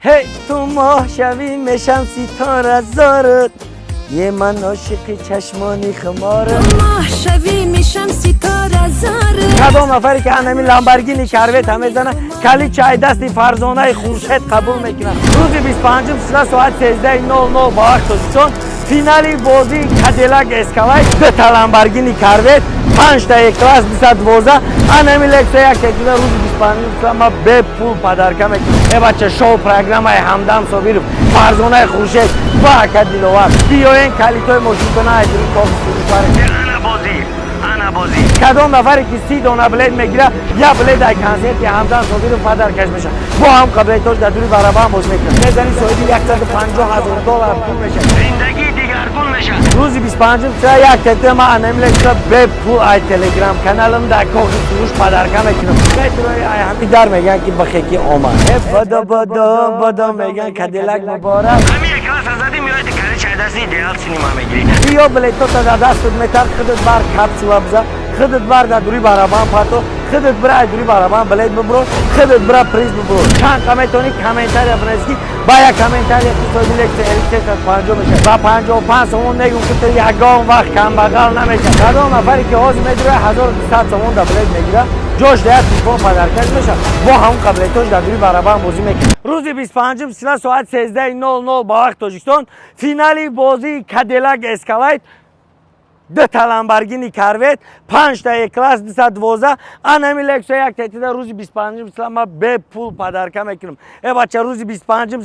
هی تو ماه شوی میشم ستاره زارت یه من عاشق چشمانی خمارت ماه شوی میشم ستاره زارت کدام نفری که همین لامبورگینی کروت همه زنه کلی چای دستی فرزانه خورشید قبول میکنن. روز 25 ساعت 13:00 با وقت چون فینالی بازی کادیلاک اسکالایت دو تا لامبورگینی کروت 5 تا کلاس 212 همین لکسیا که روز 25 ما به پول پدرکم میکنم. بچه شو پروگرام همدم صابیر فرزانه خورشید با کادیلاک بیاین کالیتای ماشین ایدری کافی فروش انا بازی کدام نفری که 30 دونه بلید میگیره یا بلید ای کنسرت یا همدان صابیر پدر کش میشه با هم قبل توش در دوری برابر هم باز میکنه میزنی سعودی 150,000 دلار پول میشه زندگی دیگرگون میشه. روزی 25 چرا یک تتر ما انمیلکس به پول ای تلگرام کانالم در کافی فروش پدرکم میکنم میتونی ای همی در میگن که بخیکی اومد بدا میگن کادیلاک مبارک همین کلاس ازادی میاد کاری چه دستی دیال سینما میگیری بیا بلید تو تا دست متر خودت بار کپسول بزا خودت بار در دوری برابر پاتو خودت برای دوری برابر بلید ببرو خودت برای پریز ببرو چند کامنتونی کامنتاری ابنسکی با یک کامنتاری تو دیلکت الیکتر 50 میشه با 55 سومون نگم که تو یگان وقت کم بغل نمیشه کدام نفری که حاضر میدره 1200 سومون در بلید میگیره جوش دیت تلفن پدرکش میشه با همون قبل توش در دوری برابر بازی میکنه. روز 25 ساعت 13:00 با وقت تاجیکستان فینالی بازی کادیلاک اسکالایت دو تا لامبورگینی کروت 5 تا کلاس 212 همین لکس یک تهدید روز 25 ما به پول پدرکم میکنم. بچه روز 25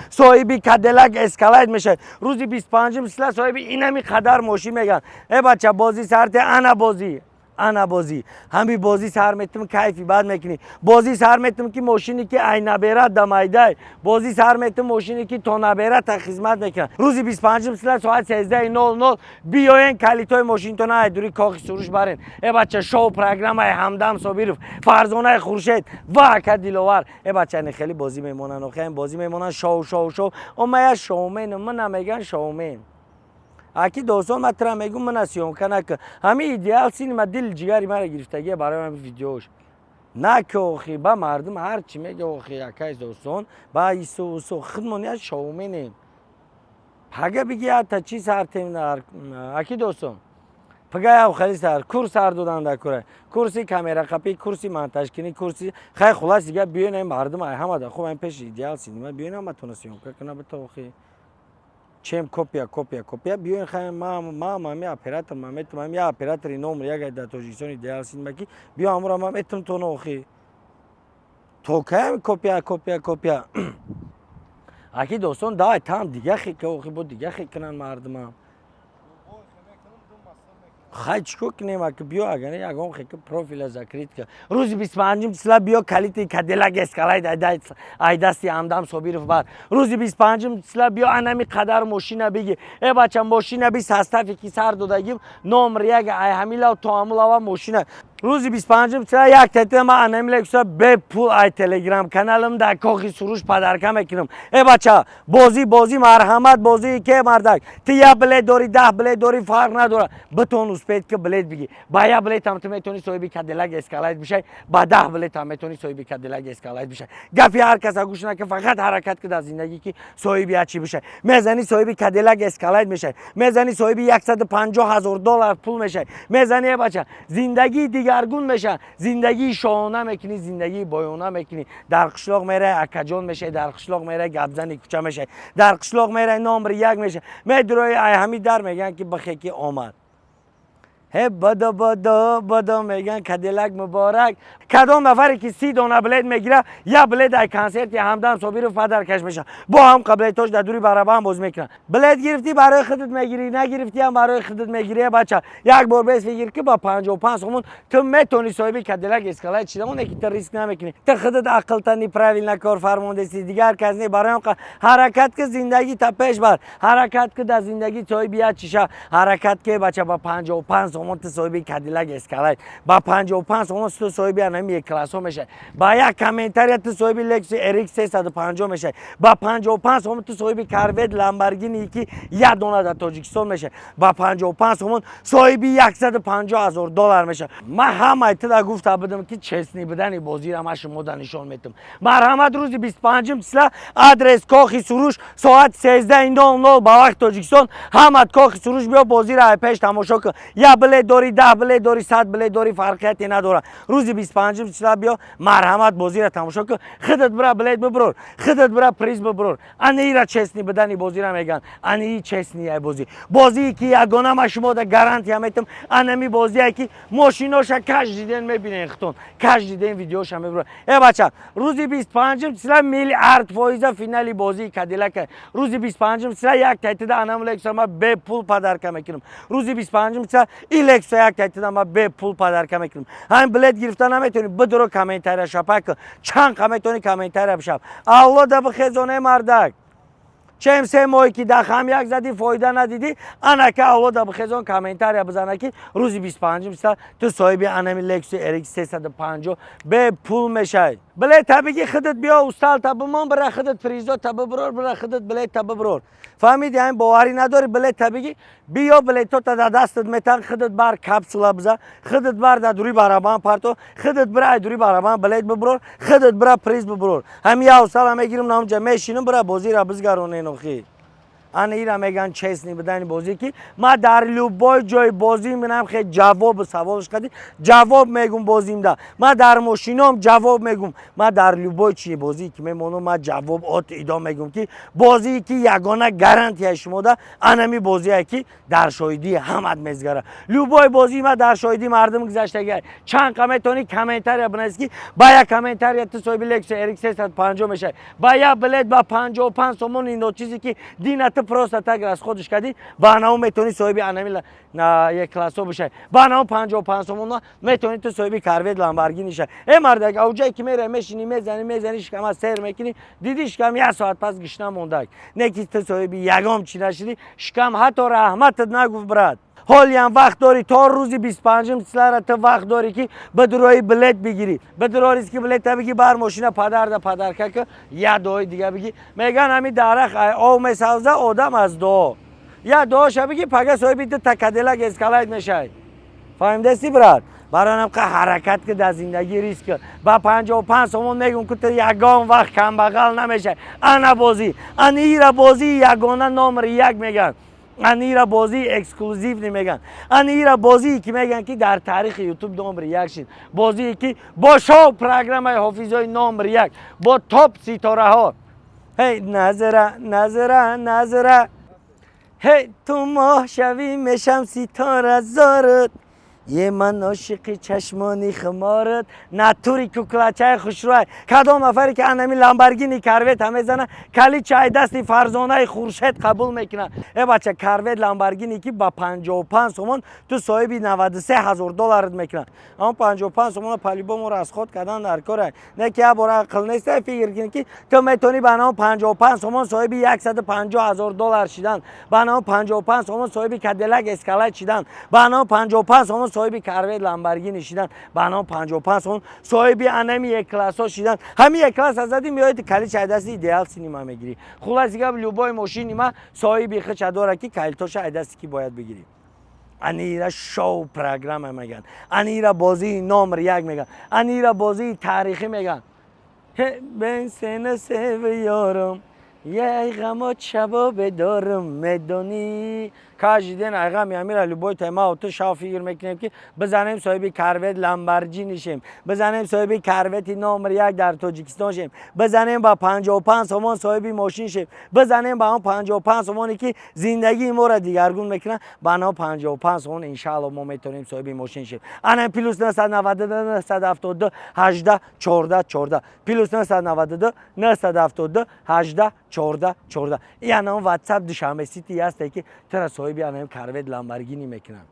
صاحبی کادیلاک اسکالایت میشه روز 25 صاحبی اینمی قدر ماشین میگن. بچه بازی سرت انا بازی همی بازی سر میتم کیفی بعد میکنی بازی سر میتم که ماشینی که اینا بیره دمایده بازی سر میتم ماشینی که تو نبیره تا خدمت میکنه. روز 25 ساعت 13:00 بیاین کالیتای ماشین تو نه دوری کاخی سروش برین. بچه شو پروگرام همدم صابیر فرزانه خورشید و کادیلاک بچه نه خیلی بازی میمونن و خیلی بازی میمونن شو اما شومن من نمیگن شومن اکی دوستان من ترا میگم من اسیوم کنه که همین ایدئال سینما دل جگری مرا گرفتگی برای من ویدیوش نه که اوخی با مردم هر چی میگه اوخی اکی دوستان با ایسو خدمونی شومنیم پگه بگی تا چی سرتیم اکی دوستان پگه او خیلی سر کورس سر دادن دکوره کورسی کامera کپی کورسی مونتاژ کنی کورسی خیلی خلاص دیگه بیاین مردم همه خوب این پیش ایدئال سینما بیاین ما تونستیم کنه به تو اوخی چیم کپیا بیاین خیلی ما اپراتور ما اپراتوری نمره یک در توجیهشون ایدئال سینما کی بیا امروز ما میتونم تو نوخی تو کم کپیا اکی دوستان دای تام دیگه خی که اوخی بود دیگه خی کنن مردم خیلی چیکار کنیم که بیا اگر نه یکم خیلی پروفیل زکریت که روز 25 سال بیا کلیت کادیلاک اسکالایت ایدستی همدم صابیر بار روز 25 سال بیا انمی قدر ماشین بگی بچه ماشین بی ساستافی کی سر دادگیم نمره یک همیلا تو امولا ماشین روز 25 سال یک تتر ما انمی لکس به پول ای تلگرام کانالم در کاخی سروش پدرکم میکنم. بچه بازی مرحمت بازی که مردک تیا بلید داری 10 بلید داری فرق نداره بتون اسپید که بلید بگی با یا بلید هم تو میتونی صاحبی کادیلاک اسکالایت بشه با 10 بلید هم میتونی صاحبی کادیلاک اسکالایت بشه. گفی هر کس گوش نکنه فقط حرکت که در زندگی کی صاحبی چی بشه میزنی صاحبی کادیلاک اسکالایت میشه میزنی صاحبی 150,000 دلار پول میشه میزنی بچه زندگی دیگرگون میشه زندگی شاهانه میکنی زندگی بایونه میکنی در قشلاق میره اکجان میشه در قشلاق میره گبزنی کوچه میشه در قشلاق میره نمره یک میشه میدروی همی در میگن که بخیکی آمد بدا میگن کادیلاک مبارک کدام نفری که 30 دونه بلید میگیره یا بلید ای کنسرت یا همدم صابیر پدر کش میشه با هم قبل توش در دوری برابر هم باز میکنن. بلید گرفتی برای خودت میگیری نگرفتی هم برای خودت میگیری بچه یک بار بس بگیر که با 55 سومون تو میتونی صاحب کادیلاک اسکالایت چیزا اون که تو ریسک نمیکنی تو خودت عقل تنی پرویل نکار فرماندهی دیگر کس نه برای حرکت که زندگی تا پیش بر حرکت که در زندگی توی بیاد چیشه حرکت که بچه با 55 سومون تو صاحبی کادیلاک اسکالایت با 55 سومون تو صاحبی انمی یک کلاسو میشه با یک کامنتاری تو صاحبی لکس اریک 350 میشه با 55 سومون تو صاحبی کاروید لامبورگینی که یک دونه در تاجیکستان میشه با 55 سومون صاحبی 150,000 دلار میشه ما همه تا گفته بودم که چسنی بدنی بازی را ما شما نشون میدم مرحمت روز 25 سال آدرس کاخی سروش ساعت 13:00 با وقت تاجیکستان حمد کاخی سروش بیا بازی را پیش تماشا کن یا بلیت داری 10 بلیت داری 100 بلیت داری فرقیتی نداره روز 25 سال بیا مرحمت بازی را تماشا کن خودت برا بلیت ببرور خودت برا پریز ببرور انی را چسنی بدنی بازی را میگن انی چسنی ای بازی که یگانه ما شما دا گارانتی میتم انمی بازی که ماشیناش کاش دیدن میبینین ختون کاش دیدن ویدیوش هم میبرن ای بچه روز 25 سال میلیارد فایز فینالی بازی کادیلاک روز 25 سال یک تایید انم لکس ما به پول پدر میکنم روز 25 سال ایلکس یک تایید ما به پول پدر میکنم هم بلیت گرفتن نمیتونی بدرو کامنتار شپک چند کامنتونی کامنتار بشم الله دا بخزونه مردک چه سه ماهی که دخم یک زدی فایده ندیدی انا که اولاد بخزون کامنتار بزنه که روز 25 سال تو صاحب انمی لکس اریک 350 به پول میشه بله تبیگی خودت بیا استال تبمان برای خودت فریزا تب برور برای خودت بله تب برور فهمیدی این باوری نداری بله تبیگی بیا بله تو تا دستت میتن خودت بر کپسولا بزن خودت بر دوری برابان پارتو خودت برای دوری برابان بلیت ببرور خودت برای پریز ببرور هم یا استال میگیرم نام جمع شینم برای بازی را بزگرونه نوخی آن ایرا میگن چسنی بدن بازی که ما در لوبای جای بازی میرم خیلی جواب سوالش کردی جواب میگم بازیم ده ما در ماشینام جواب میگم ما در لوبای چی بازی که میمونم ما جواب آت ایدا میگم که بازی که یگانه گارانتی شما ده انمی بازی که در شاهدی همت میزگره لوبای بازی ما در شاهدی مردم گذشته چند کامنتونی کامنتار بنویس که با یک کامنتار تو صاحب لکس اریک 350 میشه با یک بلیت با 55 سومون این چیزی که دینت پروستات اگر از خودش کردی با نام میتونی صاحب انمی یک کلاسو بشه با نام 55 سومون میتونی تو صاحب کاروید لامبورگینی شه ای مرد اوجایی که میره میشینی میزنی شکم سیر میکنی دیدیش کم یک ساعت پس گشنه موندک نکی تو صاحب یگام چی نشدی شکم حتی رحمتت نگفت برات حالی هم وقت داری تا روزی 25 سال تا وقت داری که بدروی بلیت بگیری بدروی که بلیت بگی بر ماشین پدر که یا دوی دیگه بگی میگن همین درخ او مسازه آدم از دو یا دوش بگی پگه صاحبی تو کادیلاک اسکالایت میشه فهمیدی برات برانم که حرکت که در زندگی ریسک با 55 سومون میگم که تو یگان وقت کم بغل نمیشه انا بازی انیرا بازی یگانه نمره یک میگن انیرا بازی اکسکلوزیو نمیگن انیرا بازی که میگن که در تاریخ یوتیوب نمره یک شد بازی که با شو پروگرام حافظای نمره یک با توپ ستاره ها هی نظره هی تو ماه شوی میشم ستاره زارت یه من عاشق چشمانی خمارت ناتوری کوکلاچای خوشروی کدام نفری که انمی لامبورگینی کاروید هم میزنه کلی چای دستی فرزانه خورشید قبول میکنه ای بچه کاروید لامبورگینی که با 55 سومون تو صاحب 93,000 دلار میکنه اما 55 سومون پالیبوم رو از خود کردن در کاره نه که برای عقل نیست فکر کنی که تو میتونی با نام 55 سومون صاحب 150,000 دلار شدن با نام 55 سومون صاحب کادیلاک اسکالایت شدن با نام 55 سومون صاحب کاروید لامبورگینی شدن با نام 55 سومون صاحب انمی یک کلاسو شدن همین یک کلاس از دادی میاد کلی چای دستی ایدئال سینما میگیری خلاص دیگه لوبای ماشین ما صاحب خچ داره که کلتوش دستی کی باید بگیری انیرا شو پروگرام میگن انیرا بازی نمره یک میگن انیرا بازی تاریخی میگن بن سن سویارم یه غم شبا بدارم میدونی کاجیدن اگه امیر لوبای تما تو شافیر میکنیم که بزنیم صاحب کاروید لامبورگینی شیم بزنیم صاحب کاروید نمره یک در تاجیکستان شیم بزنیم با 55 سومون صاحب ماشین شیم بزنیم با اون 55 سومونی که زندگی ما را دیگرگون میکنه با اون 55 سومون ان شاء الله ما میتونیم صاحب ماشین شیم انا پلوس 992 972 18 14 پلوس 992 972 18 14 یعنی اون واتساپ دوشنبه سیتی هست که ترا صاحب انم کاروید لامبورگینی میکنن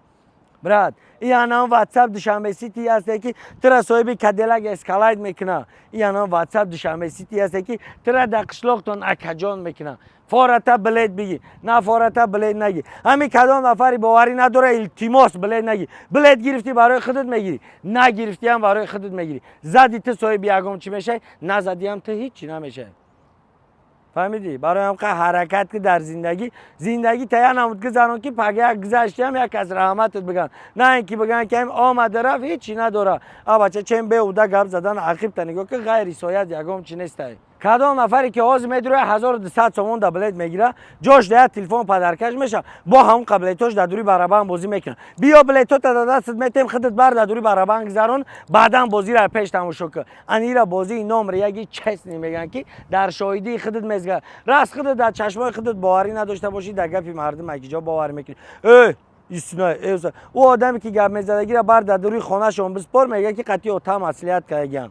برات این الان واتساپ دوشنبه سیتی هست که ترا صاحب کدیلاک اسکالایت میکنه. این الان واتساپ دوشنبه سیتی هست که ترا در قشلاقتون اکجان میکنه. فورتا بلید بگی، نه فورتا بلید نگی. همین کدام نفری باوری نداره التماس بلید نگی. بلید گرفتی برای خودت میگیری، نگرفتی هم برای خودت میگیری. زدی تو صاحب یگم چی میشه؟ نزدی هم تو هیچی نمیشه. فهمیدی؟ برای هم که حرکت که در زندگی تیا نمود که زنان که پگه گذشتی هم یک از رحمتت بگن، نه اینکه بگن که هم آمده رفت هیچی نداره. بچه چند به اوده گپ زدن عقیب تا نگاه که غیر سایت یگم چی نیسته. کدام نفری که آز میدروه 1200 تومان در بلیت میگیره جاش ده تلفن پدرکش میشه با هم قبلیتوش در دوری برابر بازی میکنه. بیا بلیتو تا دستت میتیم خودت بر در دوری برابر گذرون بعدا بازی را پیش تماشا کن. انیرا بازی نمر یکی چیز نمیگن که در شاهدی خودت میزگه راست خودت در چشمای خودت باوری نداشته باشی در گپی مردم اگه جا باور میکنی. او آدمی که گپ میزدگی را بر در دوری خانه شون بسپار میگه که قطعی اوتام اصلیت کردن.